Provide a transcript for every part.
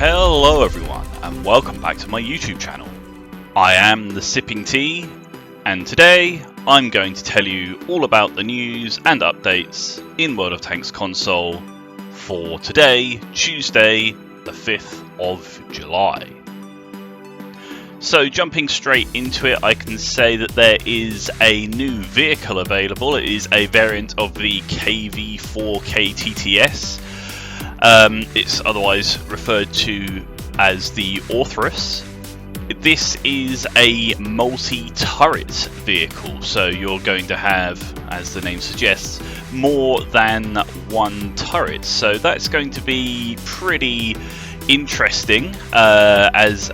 Hello everyone and welcome back to my YouTube channel. I am the Sipping Tea and today I'm going to tell you all about the news and updates in World of Tanks console for today, Tuesday the 5th of July. So jumping straight into it, I can say that there is a new vehicle available. It is a variant of the KV4 Ktts. It's otherwise referred to as the Orthrus. This is a multi-turret vehicle, so you're going to have, as the name suggests, more than one turret. So that's going to be pretty interesting as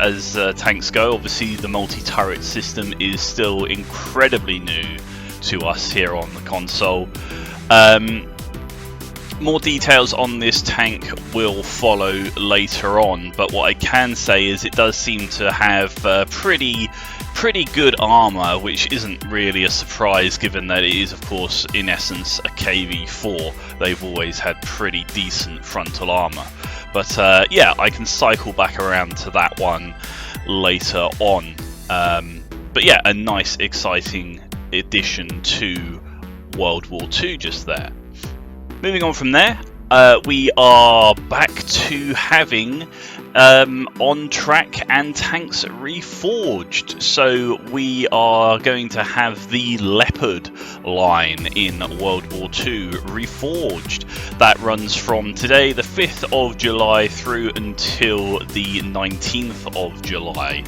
tanks go. Obviously, the multi-turret system is still incredibly new to us here on the console. More details on this tank will follow later on, but what I can say is it does seem to have pretty good armor, which isn't really a surprise given that it is, of course, in essence a KV4. They've always had pretty decent frontal armor, but yeah, I can cycle back around to that one later on. But yeah, a nice exciting addition to World War II just there. Moving on from there, we are back to having on track and tanks reforged. So we are going to have the Leopard Line in World War II reforged. That runs from today, the 5th of July, through until the 19th of July.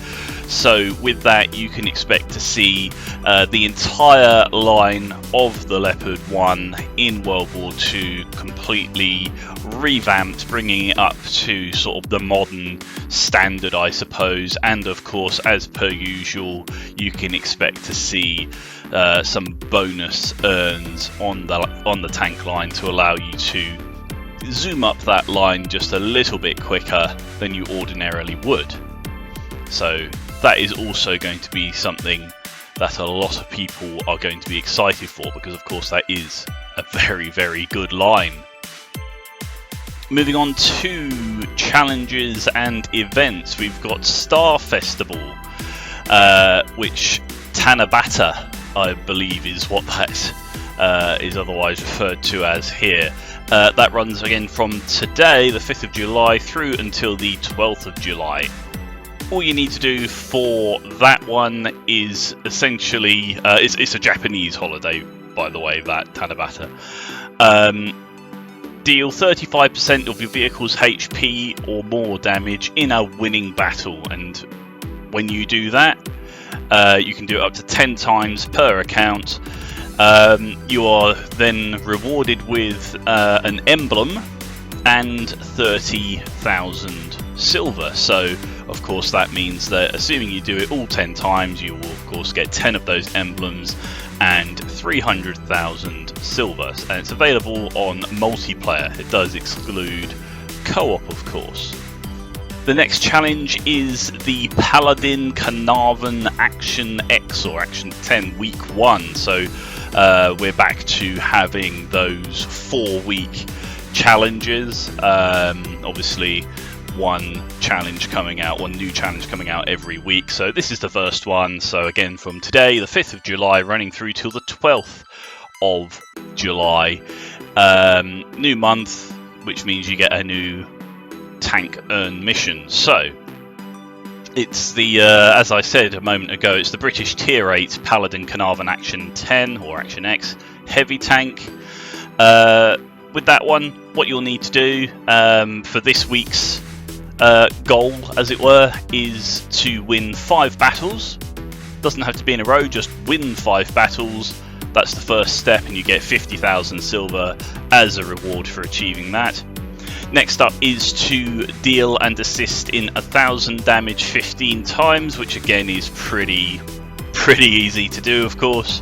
So with that, you can expect to see the entire line of the Leopard 1 in World War II completely revamped, bringing it up to sort of the modern standard, I suppose. And of course, as per usual, you can expect to see some bonus urns on the tank line to allow you to zoom up that line just a little bit quicker than you ordinarily would. So that is also going to be something that a lot of people are going to be excited for, because of course that is a very good line. Moving on to challenges and events, we've got Star Festival, which Tanabata, I believe, is what that is otherwise referred to as here. That runs again from today, the 5th of July, through until the 12th of July. All you need to do for that one is essentially, it's a Japanese holiday, by the way, that Tanabata. Deal 35% of your vehicle's HP or more damage in a winning battle, and when you do that, you can do it up to 10 times per account. You are then rewarded with an emblem and 30,000 silver. So of course that means that assuming you do it all 10 times, you will of course get 10 of those emblems and 300,000 silver, and it's available on multiplayer. It does exclude co-op, of course. The next challenge is the Paladin Carnarvon Action X, or Action 10, Week 1. So we're back to having those 4-week challenges. Obviously one new challenge coming out every week. So this is the first one. So again, from today, the 5th of July, running through till the 12th of July. New month, which means you get a new tank earn mission. So it's the, as I said a moment ago, it's the British Tier 8 Paladin Carnarvon Action 10, or Action X, heavy tank. With that one, what you'll need to do for this week's goal, as it were, is to win 5 battles. Doesn't have to be in a row, just win 5 battles. That's the first step, and you get 50,000 silver as a reward for achieving that. Next up is to deal and assist in 1,000 damage 15 times, which again is pretty easy to do, of course.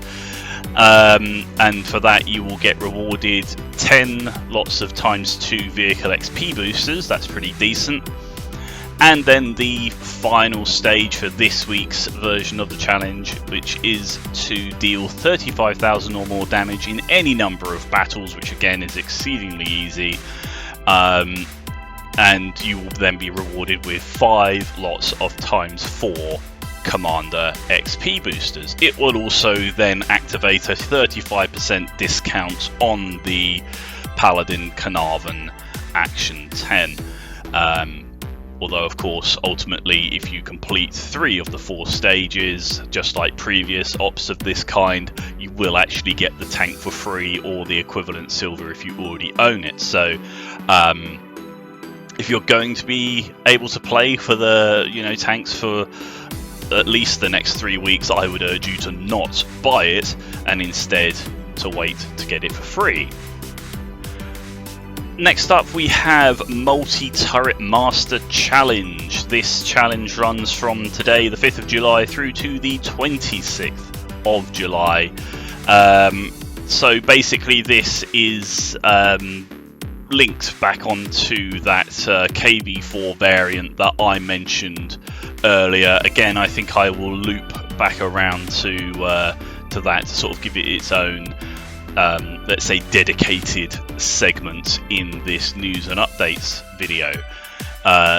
And for that you will get rewarded 10 lots of ×2 vehicle XP boosters. That's pretty decent. And then the final stage for this week's version of the challenge, which is to deal 35,000 or more damage in any number of battles, which again is exceedingly easy. and you will then be rewarded with 5 lots of ×4 Commander XP boosters. It will also then activate a 35% discount on the Paladin Carnarvon Action 10. Although, of course, ultimately, if you complete 3 of the 4 stages, just like previous ops of this kind, you will actually get the tank for free or the equivalent silver if you already own it. So, if you're going to be able to play for the tanks for at least the next 3 weeks, I would urge you to not buy it and instead to wait to get it for free. Next up, we have Multi-Turret Master Challenge. This challenge runs from today, the 5th of July, through to the 26th of July. So basically this is linked back onto that KV4 variant that I mentioned earlier. Again, I think I will loop back around to that to sort of give it its own let's say dedicated segment in this news and updates video.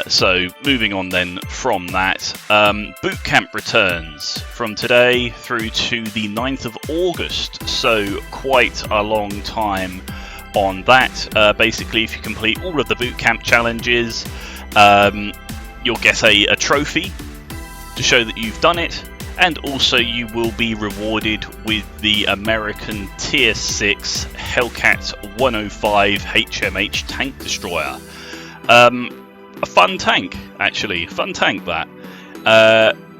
So moving on then from that, bootcamp returns from today through to the 9th of August, so quite a long time on that. Basically, if you complete all of the bootcamp challenges, you'll get a trophy to show that you've done it, and also you will be rewarded with the American Tier 6 Hellcat 105 HMH tank destroyer. A fun tank, actually. Fun tank, that.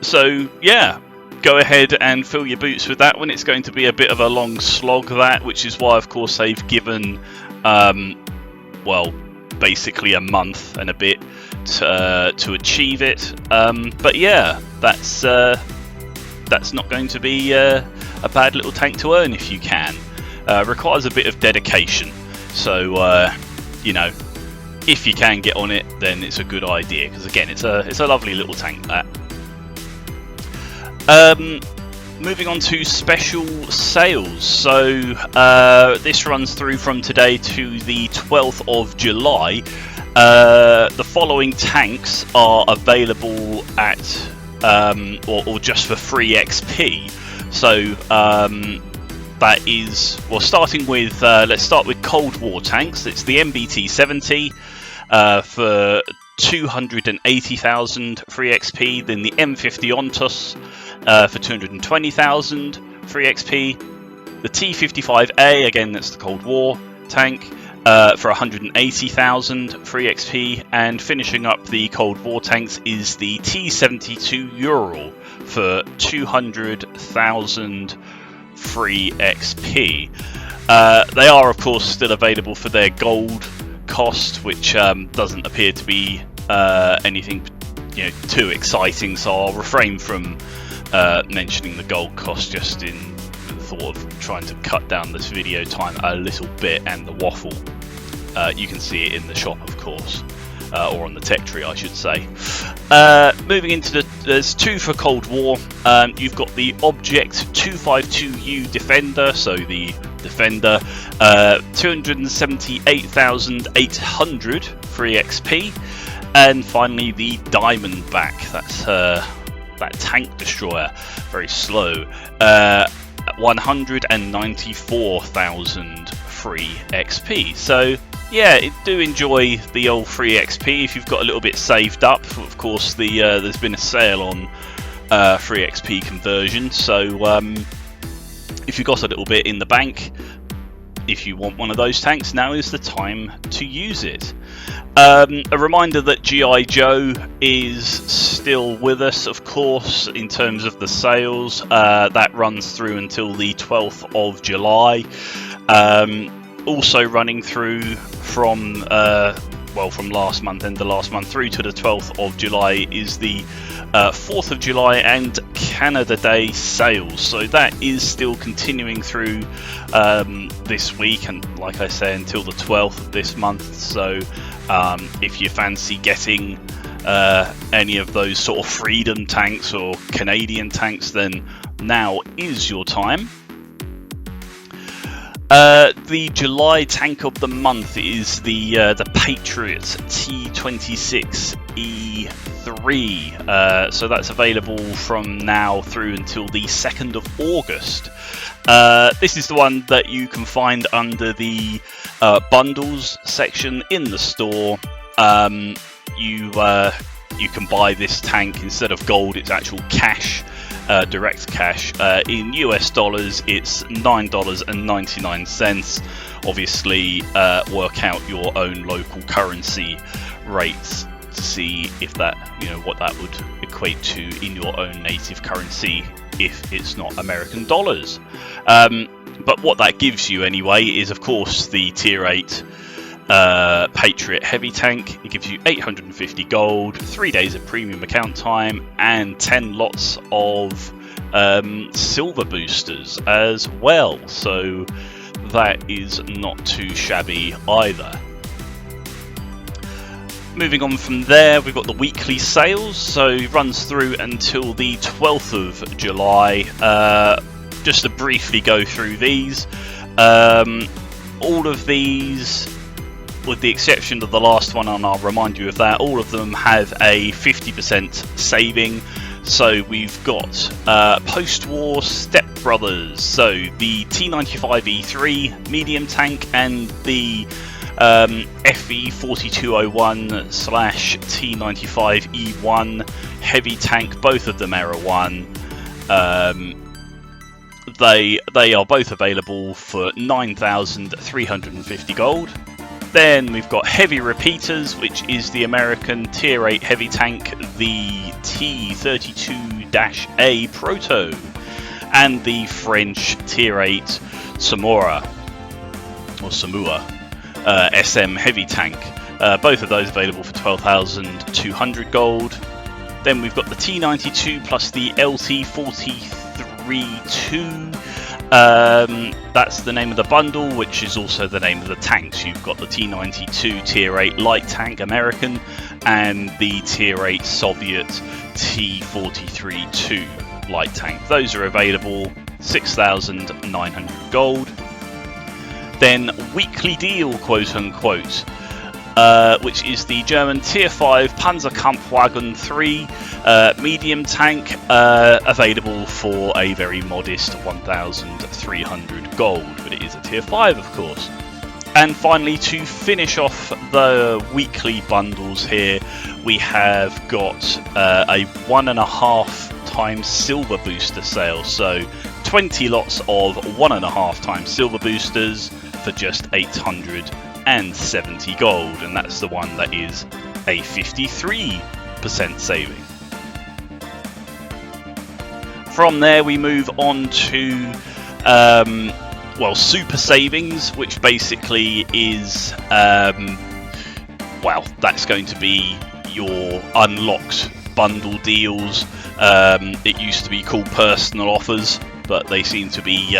So, yeah, go ahead and fill your boots with that one. It's going to be a bit of a long slog, that, which is why, of course, they've given, well, basically a month and a bit to achieve it. But, yeah, that's not going to be a bad little tank to earn if you can. Requires a bit of dedication, so if you can get on it, then it's a good idea, because again, it's a lovely little tank, that. Moving on to special sales. So this runs through from today to the 12th of July. The following tanks are available at or just for free XP. So that is, well, starting with let's start with Cold War tanks. It's the MBT 70 for 280,000 free XP, then the M50 Ontos for 220,000 free XP, the T55A, again that's the Cold War tank, for 180,000 free XP, and finishing up the Cold War tanks is the T72 Ural for 200,000 free XP. They are, of course, still available for their gold cost, which doesn't appear to be anything too exciting, so I'll refrain from mentioning the gold cost, just in the thought of trying to cut down this video time a little bit and the waffle. You can see it in the shop, of course, or on the tech tree, I should say. Moving into there's 2 for Cold War. You've got the Object 252U Defender, so the Defender, 278,800 free XP, and finally the Diamondback. That's that tank destroyer, very slow, 194,000 free XP. So yeah, do enjoy the old free XP if you've got a little bit saved up. Of course, there's been a sale on free XP conversion, so if you've got a little bit in the bank, if you want one of those tanks, now is the time to use it. A reminder that G.I. Joe is still with us, of course, in terms of the sales. That runs through until the 12th of July. Also running through from last month, end of last month, through to the 12th of July is the 4th of July and Canada Day sales. So that is still continuing through this week, and like I say, until the 12th of this month. So if you fancy getting any of those sort of Freedom tanks or Canadian tanks, then now is your time. The July tank of the month is the Patriot T26E3. So that's available from now through until the 2nd of August. This is the one that you can find under the bundles section in the store. You can buy this tank instead of gold; it's actual cash. Direct cash. In US dollars, it's $9.99. Obviously, work out your own local currency rates to see if that, what that would equate to in your own native currency if it's not American dollars. But what that gives you anyway is, of course, the Tier 8 Patriot heavy tank. It gives you 850 gold, 3 days of premium account time, and 10 lots of silver boosters as well. So that is not too shabby either. Moving on from there, we've got the weekly sales. So it runs through until the 12th of July. Just to briefly go through these, all of these, with the exception of the last one, and I'll remind you of that, all of them have a 50% saving. So we've got post-war Step Brothers, so the T95E3 medium tank and the FE4201/T95E1 heavy tank. Both of them Era 1. They are both available for 9,350 gold. Then we've got heavy repeaters, which is the American Tier 8 heavy tank, the T32-A Proto, and the French Tier 8 Samura SM heavy tank. Both of those available for 12,200 gold. Then we've got the T92 plus the LT43-2. That's the name of the bundle, which is also the name of the tanks. You've got the T92 Tier 8 light tank American and the Tier 8 Soviet T43-2 light tank. Those are available 6,900 gold. Then weekly deal, quote unquote, which is the German Tier 5 Panzerkampfwagen 3 medium tank, available for a very modest 1,300 gold, but it is a Tier 5 of course. And finally, to finish off the weekly bundles here, we have got a 1.5 times silver booster sale, so 20 lots of 1.5 times silver boosters for just 870 gold, and that's the one that is a 53% saving. From there we move on to super savings, which basically is that's going to be your unlocked bundle deals. It used to be called personal offers, but they seem to be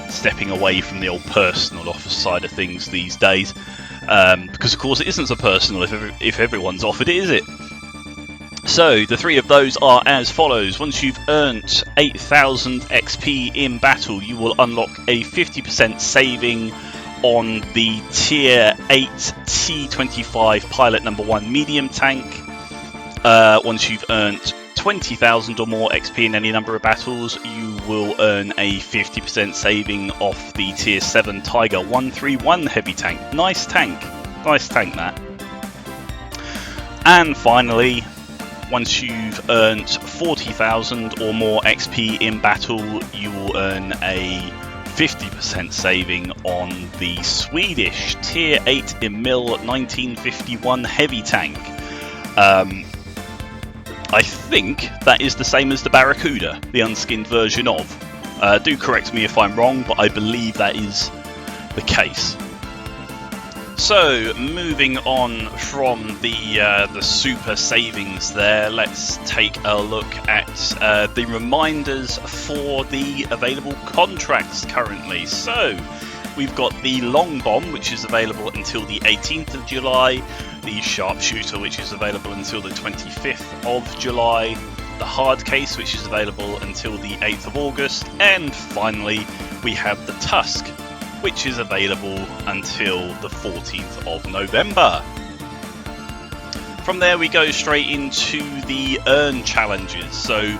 stepping away from the old personal offer side of things these days, because of course it isn't so personal if everyone's offered it, is it? So the three of those are as follows. Once you've earned 8,000 XP in battle, you will unlock a 50% saving on the Tier 8 T25 Pilot No. 1 medium tank. Once you've earned 20,000 or more XP in any number of battles, you will earn a 50% saving off the Tier 7 Tiger 131 heavy tank. Nice tank that. And finally, once you've earned 40,000 or more XP in battle, you will earn a 50% saving on the Swedish Tier 8 Emil 1951 heavy tank. I think that is the same as the Barracuda, the unskinned version of. Do correct me if I'm wrong, but I believe that is the case. So, moving on from the super savings there, let's take a look at the reminders for the available contracts currently. So, we've got the Long Bomb, which is available until the 18th of July, the Sharpshooter, which is available until the 25th of July, the Hard Case, which is available until the 8th of August, and finally we have the Tusk, which is available until the 14th of November. From there we go straight into the earn challenges. So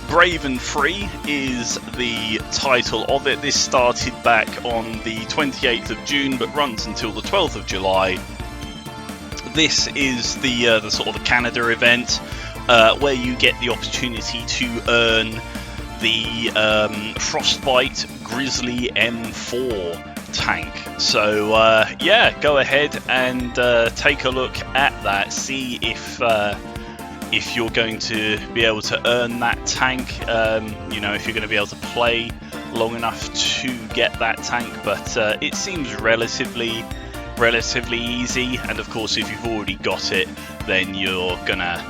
Brave and Free is the title of it. This started back on the 28th of June but runs until the 12th of July. This is the sort of the Canada event where you get the opportunity to earn the Frostbite Grizzly M4 tank. So yeah, go ahead and take a look at that. See if you're going to be able to earn that tank. You know, if you're going to be able to play long enough to get that tank. But it seems relatively easy. And of course, if you've already got it, then you're gonna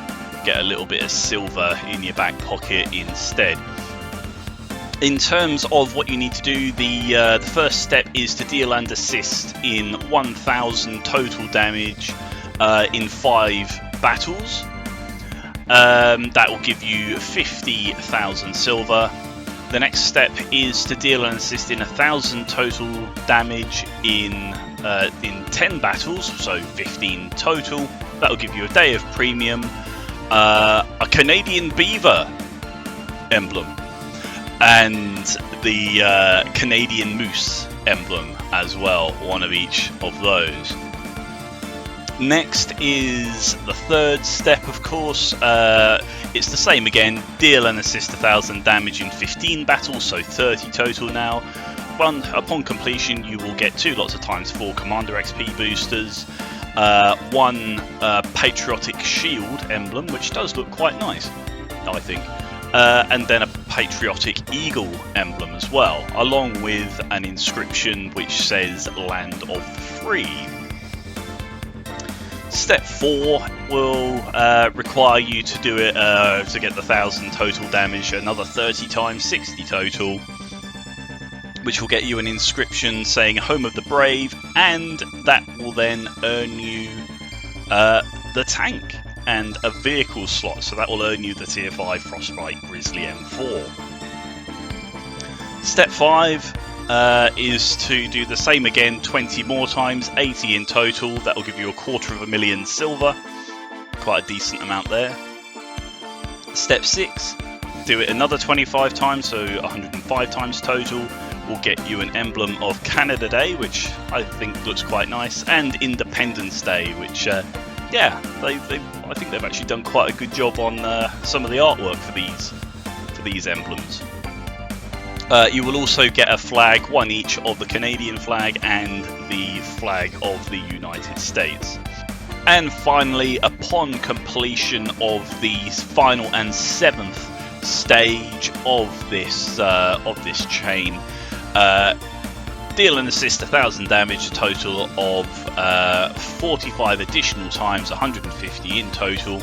get a little bit of silver in your back pocket instead. In terms of what you need to do, the first step is to deal and assist in 1,000 total damage in 5 battles. That will give you 50,000 silver. The next step is to deal and assist in 1,000 total damage in 10 battles, so 15 total. That will give you a day of premium, a Canadian beaver emblem, and the Canadian moose emblem as well, one of each of those. Next is the third step, of course. It's the same again, deal and assist 1,000 damage in 15 battles, so 30 total now. Upon completion, you will get 2 lots of ×4 Commander XP boosters, 1 Patriotic Shield emblem, which does look quite nice, I think. And then a Patriotic Eagle emblem as well, along with an inscription which says Land of the Free. Step 4 will require you to do it to get the 1,000 total damage, another 30 times 60 total, which will get you an inscription saying Home of the Brave, and that will then earn you the tank and a vehicle slot, so that will earn you the Tier 5 Frostbite Grizzly M4. Step 5 is to do the same again 20 more times, 80 in total. That will give you 250,000 silver, quite a decent amount there. Step 6, do it another 25 times, so 105 times total. Will get you an emblem of Canada Day, which I think looks quite nice, and Independence Day, which yeah, I think they've actually done quite a good job on some of the artwork for these emblems. You will also get a flag, one each of the Canadian flag and the flag of the United States. And finally, upon completion of the final and 7th stage of this chain, deal and assist 1,000 damage, a total of 45 additional times, 150 in total.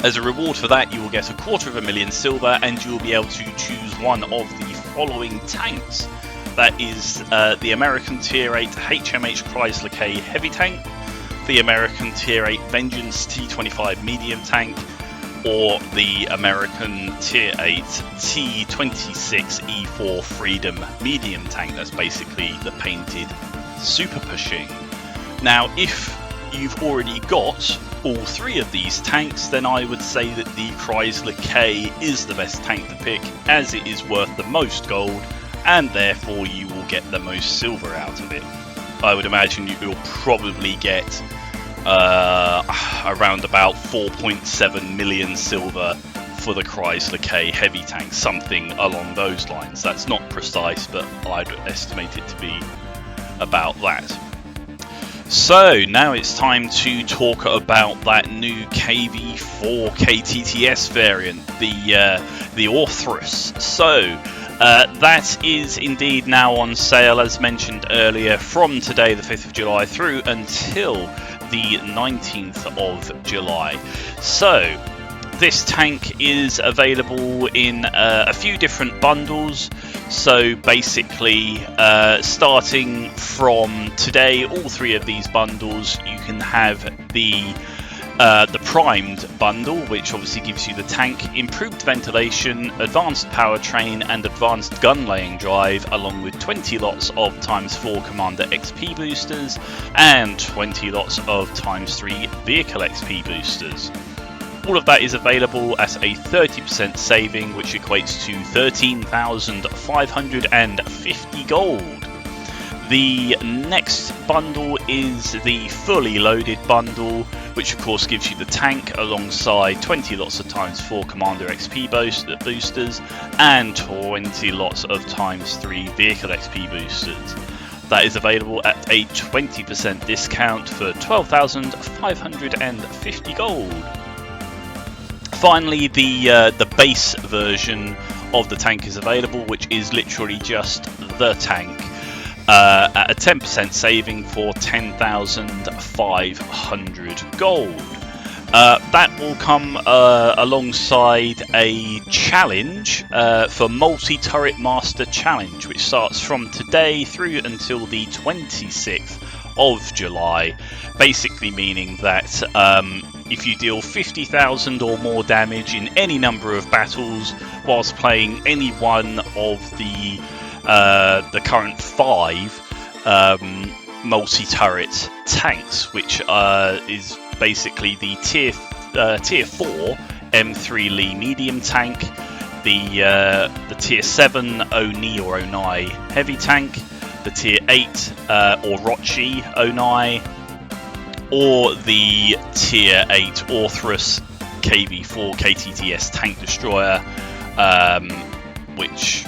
As a reward for that, you will get 250,000 silver, and you will be able to choose one of the following tanks. That is the American Tier 8 HMH Chrysler K Heavy Tank, the American Tier 8 Vengeance T25 Medium Tank, or the American Tier 8 T26 E4 Freedom Medium Tank. That's basically the painted Super Pushing. Now, if you've already got all 3 of these tanks, then I would say that the Chrysler K is the best tank to pick, as it is worth the most gold, and therefore you will get the most silver out of it. I would imagine you will probably get around about 4.7 million silver for the Chrysler K heavy tank, something along those lines. That's not precise, but I'd estimate it to be about that. So now it's time to talk about that new KV4 Ktts variant, the Orthrus. So that is indeed now on sale, as mentioned earlier, from today the 5th of July through until the 19th of July. So this tank is available in a few different bundles. So basically, starting from today, all 3 of these bundles, you can have the the primed bundle, which obviously gives you the tank, improved ventilation, advanced powertrain and advanced gun laying drive, along with 20 lots of ×4 Commander XP boosters and 20 lots of ×3 vehicle XP boosters. All of that is available as a 30% saving, which equates to 13,550 gold. The next bundle is the fully loaded bundle, which of course gives you the tank alongside 20 lots of ×4 Commander XP boosters and 20 lots of ×3 vehicle XP boosters. That is available at a 20% discount for 12,550 gold. Finally, the base version of the tank is available, which is literally just the tank. At a 10% saving for 10,500 gold. That will come alongside a challenge for Multi-Turret Master Challenge, which starts from today through until the 26th of July. Basically meaning that if you deal 50,000 or more damage in any number of battles whilst playing any one of the current 5 multi-turret tanks, which is basically the tier 4 M3 Lee medium tank, the tier 7 Oni or Onai heavy tank, the tier 8 Orochi Onai, or the tier 8 Orthrus KV4 Ktts tank destroyer, which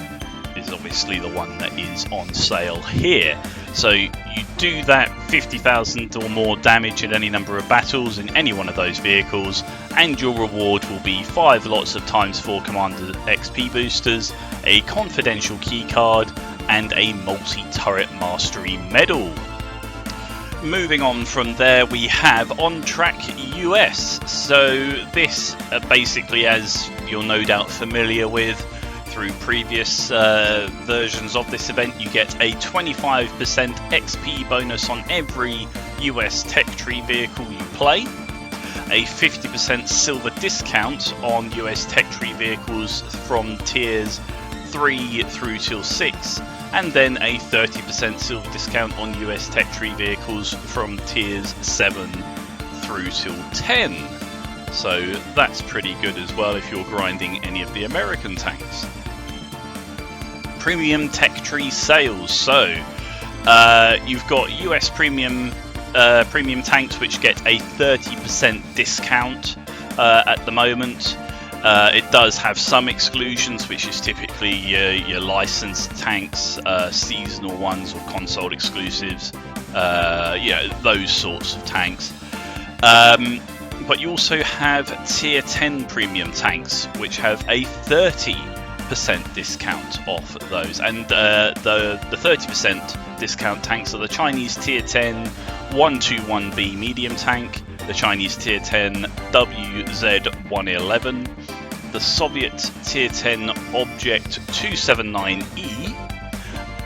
is obviously the one that is on sale here. So you do that 50,000 or more damage in any number of battles in any one of those vehicles, and your reward will be 5 lots of ×4 Commander XP boosters, a confidential keycard, and a multi-turret mastery medal. Moving on from there, we have On Track US. So this basically, as you're no doubt familiar with through previous versions of this event, you get a 25% XP bonus on every US Tech Tree vehicle you play, a 50% silver discount on US Tech Tree vehicles from tiers 3 through till 6, and then a 30% silver discount on US Tech Tree vehicles from tiers 7 through till 10. So that's pretty good as well if you're grinding any of the American tanks. Premium Tech Tree sales. So you've got US premium tanks which get a 30% discount at the moment. It does have some exclusions, which is typically your licensed tanks, seasonal ones or console exclusives, those sorts of tanks. But you also have tier 10 premium tanks, which have a 30% discount off those, and the 30% discount tanks are the Chinese tier 10 121B medium tank, the Chinese tier 10 WZ111, the Soviet tier 10 Object 279E,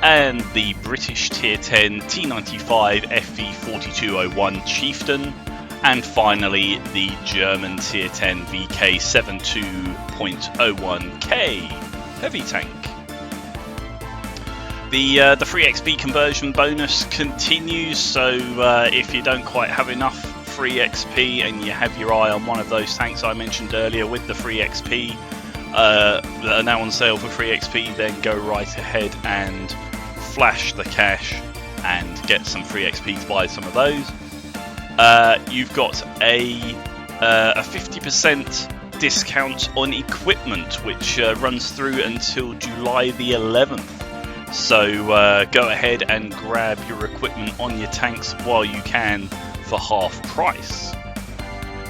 and the British tier 10 T95 FV4201 Chieftain, and finally the German tier 10 VK72.01K heavy tank. The free XP conversion bonus continues, so if you don't quite have enough free XP and you have your eye on one of those tanks I mentioned earlier with the free XP that are now on sale for free XP, then go right ahead and flash the cash and get some free XP to buy some of those. You've got a 50% discount on equipment, which runs through until July the 11th. So go ahead and grab your equipment on your tanks while you can for half price.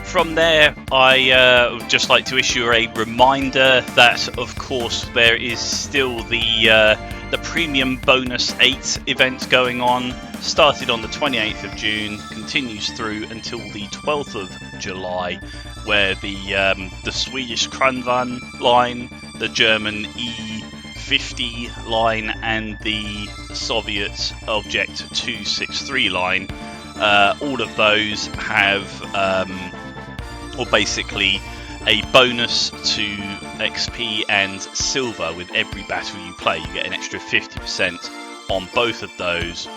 From there, I would just like to issue a reminder that, of course, there is still the Premium Bonus 8 event going on. Started on the 28th of June, continues through until the 12th of July, where the Swedish Kranvan line, the German E50 line, and the Soviet Object 263 line, all of those have or basically a bonus to XP and silver with every battle you play. You get an extra 50% on both of those,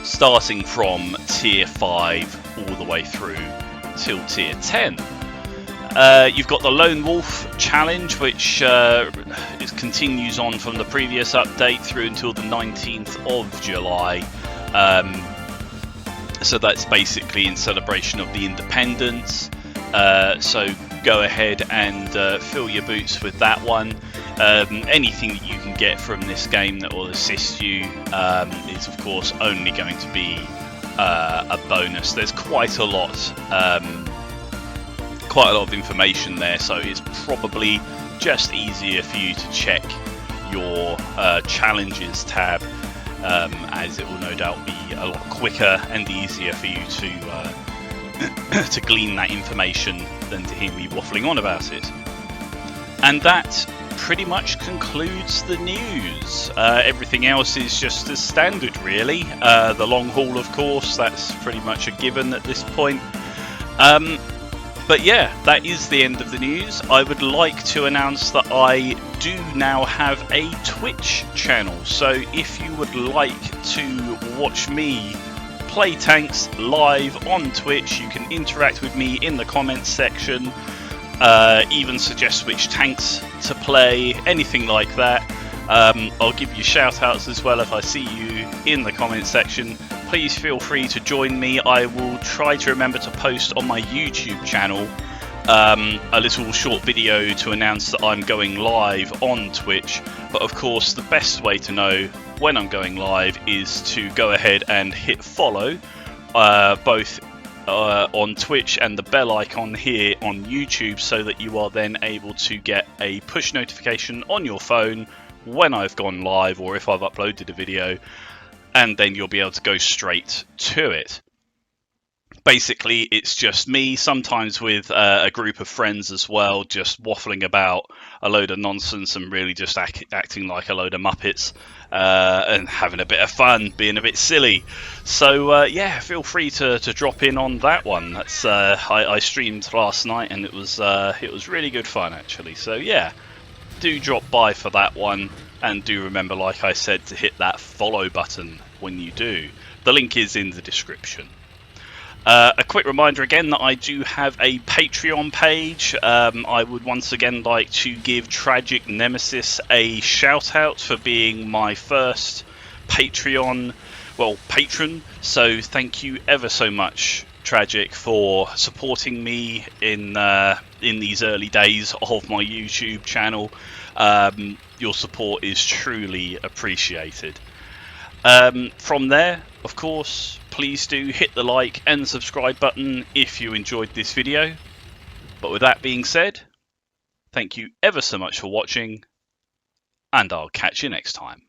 starting from tier 5 all the way through till tier 10. You've got the Lone Wolf challenge, which continues on from the previous update through until the 19th of July. So that's basically in celebration of the independence. So go ahead and fill your boots with that one. Anything that you can get from this game that will assist you is of course only going to be a bonus. There's quite a lot of information there, so it's probably just easier for you to check your challenges tab, as it will no doubt be a lot quicker and easier for you to to glean that information than to hear me waffling on about it. And that pretty much concludes the news. Everything else is just as standard, really. The long haul, of course, that's pretty much a given at this point. But yeah, that is the end of the news. I would like to announce that I do now have a Twitch channel. So if you would like to watch me play tanks live on Twitch, you can interact with me in the comments section, even suggest which tanks to play, anything like that. I'll give you shout outs as well if I see you in the comments section. Please feel free to join me. I will try to remember to post on my YouTube channel a little short video to announce that I'm going live on Twitch. But of course, the best way to know when I'm going live is to go ahead and hit follow, both on Twitch and the bell icon here on YouTube, so that you are then able to get a push notification on your phone when I've gone live or if I've uploaded a video, and then you'll be able to go straight to it. Basically, it's just me, sometimes with a group of friends as well, just waffling about a load of nonsense and really just acting like a load of muppets, and having a bit of fun, being a bit silly. So yeah, feel free to drop in on that one. That's I streamed last night and it was really good fun, actually. So yeah, do drop by for that one, and do remember, like I said, to hit that follow button when you do. The link is in the description. A quick reminder again that I do have a Patreon page. I would once again like to give Tragic Nemesis a shout out for being my first patron. So thank you ever so much, Tragic, for supporting me in these early days of my YouTube channel. Your support is truly appreciated. From there, of course, please do hit the like and subscribe button if you enjoyed this video. But with that being said, thank you ever so much for watching, and I'll catch you next time.